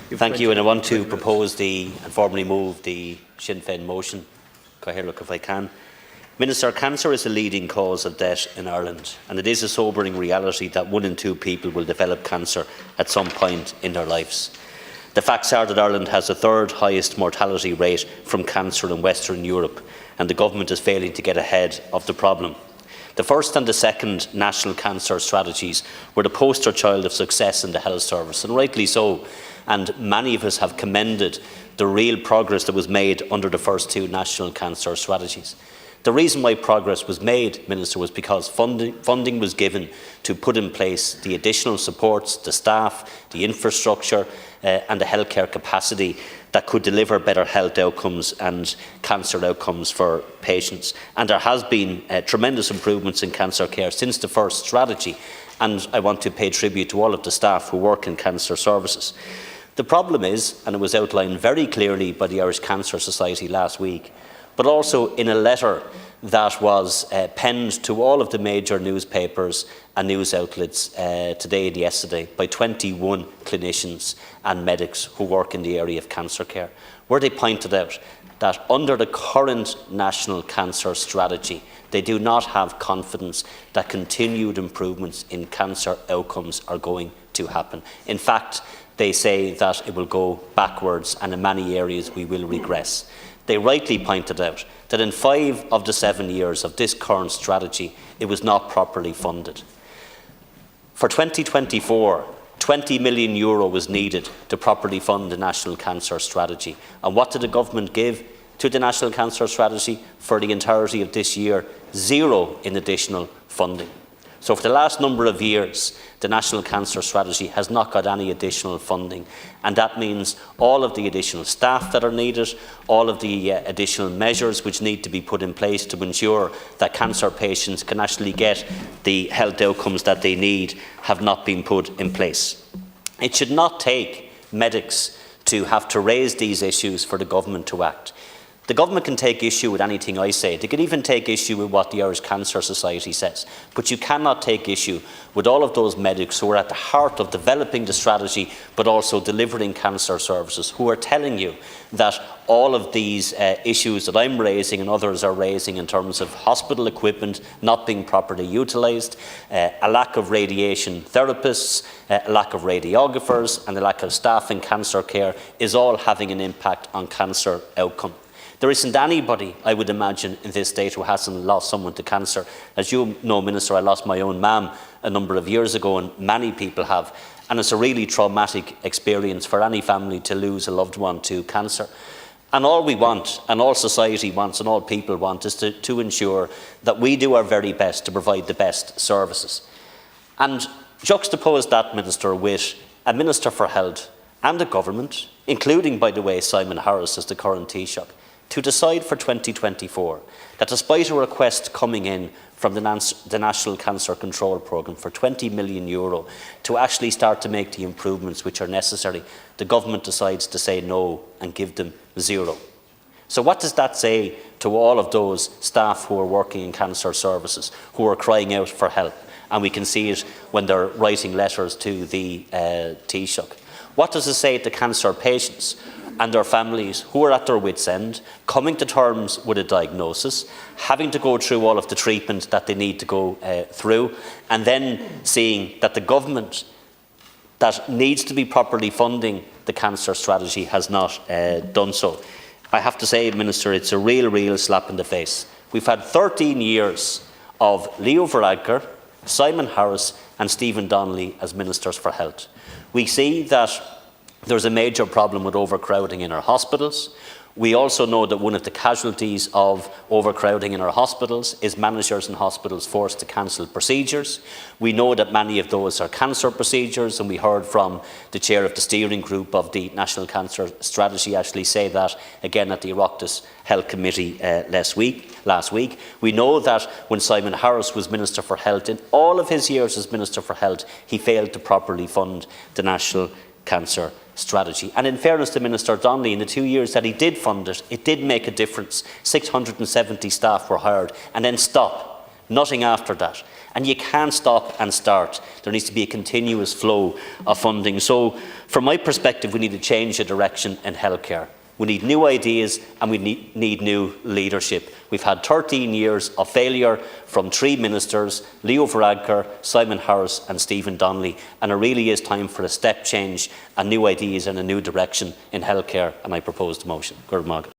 Thank you, and I want to propose and formally move the Sinn Féin motion. Go ahead, look if I can. Minister, cancer is a leading cause of death in Ireland, and it is a sobering reality that 1 in 2 people will develop cancer at some point in their lives. The facts are that Ireland has the 3rd highest mortality rate from cancer in Western Europe, and the government is failing to get ahead of the problem. The first and the second national cancer strategies were the poster child of success in the health service, and rightly so, and many of us have commended the real progress that was made under the first 2 national cancer strategies. The reason why progress was made, Minister, was because funding was given to put in place the additional supports, the staff, the infrastructure and the healthcare capacity that could deliver better health outcomes and cancer outcomes for patients. And there has been tremendous improvements in cancer care since the first strategy, and I want to pay tribute to all of the staff who work in cancer services. The problem is, and it was outlined very clearly by the Irish Cancer Society last week, but also in a letter that was penned to all of the major newspapers and news outlets today and yesterday by 21 clinicians and medics who work in the area of cancer care, where they pointed out that under the current national cancer strategy, they do not have confidence that continued improvements in cancer outcomes are going to happen. In fact, they say that it will go backwards, and in many areas we will regress. They rightly pointed out that in 5 of the 7 years of this current strategy, it was not properly funded. For 2024, €20 million was needed to properly fund the National Cancer Strategy. And what did the government give to the National Cancer Strategy for the entirety of this year? 0 in additional funding. So for the last number of years, the National Cancer Strategy has not got any additional funding, and that means all of the additional staff that are needed, all of the additional measures which need to be put in place to ensure that cancer patients can actually get the health outcomes that they need have not been put in place. It should not take medics to have to raise these issues for the government to act. The government can take issue with anything I say. They can even take issue with what the Irish Cancer Society says. But you cannot take issue with all of those medics who are at the heart of developing the strategy, but also delivering cancer services, who are telling you that all of these issues that I'm raising and others are raising in terms of hospital equipment not being properly utilised, a lack of radiation therapists, a lack of radiographers and a lack of staff in cancer care is all having an impact on cancer outcome. There isn't anybody, I would imagine, in this state who hasn't lost someone to cancer. As you know, Minister, I lost my own mum a number of years ago, and many people have. And it's a really traumatic experience for any family to lose a loved one to cancer. And all we want, and all society wants, and all people want, is to ensure that we do our very best to provide the best services. And juxtapose that, Minister, with a Minister for Health and a government, including, by the way, Simon Harris as the current Taoiseach, to decide for 2024 that despite a request coming in from the National Cancer Control Programme for €20 million to actually start to make the improvements which are necessary, the government decides to say no and give them 0. So what does that say to all of those staff who are working in cancer services, who are crying out for help? And we can see it when they're writing letters to the Taoiseach. What does it say to cancer patients and their families who are at their wits' end, coming to terms with a diagnosis, having to go through all of the treatment that they need to go through, and then seeing that the government that needs to be properly funding the cancer strategy has not done so? I have to say, Minister, it's a real slap in the face. We've had 13 years of Leo Varadkar, Simon Harris and Stephen Donnelly as Ministers for Health. We see that there's a major problem with overcrowding in our hospitals. We also know that one of the casualties of overcrowding in our hospitals is managers in hospitals forced to cancel procedures. We know that many of those are cancer procedures, and we heard from the chair of the steering group of the National Cancer Strategy actually say that again at the Oireachtas Health Committee last week. We know that when Simon Harris was Minister for Health, in all of his years as Minister for Health, he failed to properly fund the National Cancer Strategy. And in fairness to Minister Donnelly, in the 2 years that he did fund it, it did make a difference. 670 staff were hired and then stopped. Nothing after that. And you can't stop and start. There needs to be a continuous flow of funding. So, from my perspective, we need to change the direction in healthcare. We need new ideas and we need new leadership. We've had 13 years of failure from 3 ministers, Leo Varadkar, Simon Harris and Stephen Donnelly, and it really is time for a step change and new ideas and a new direction in healthcare, and I propose the motion. Gurmagh.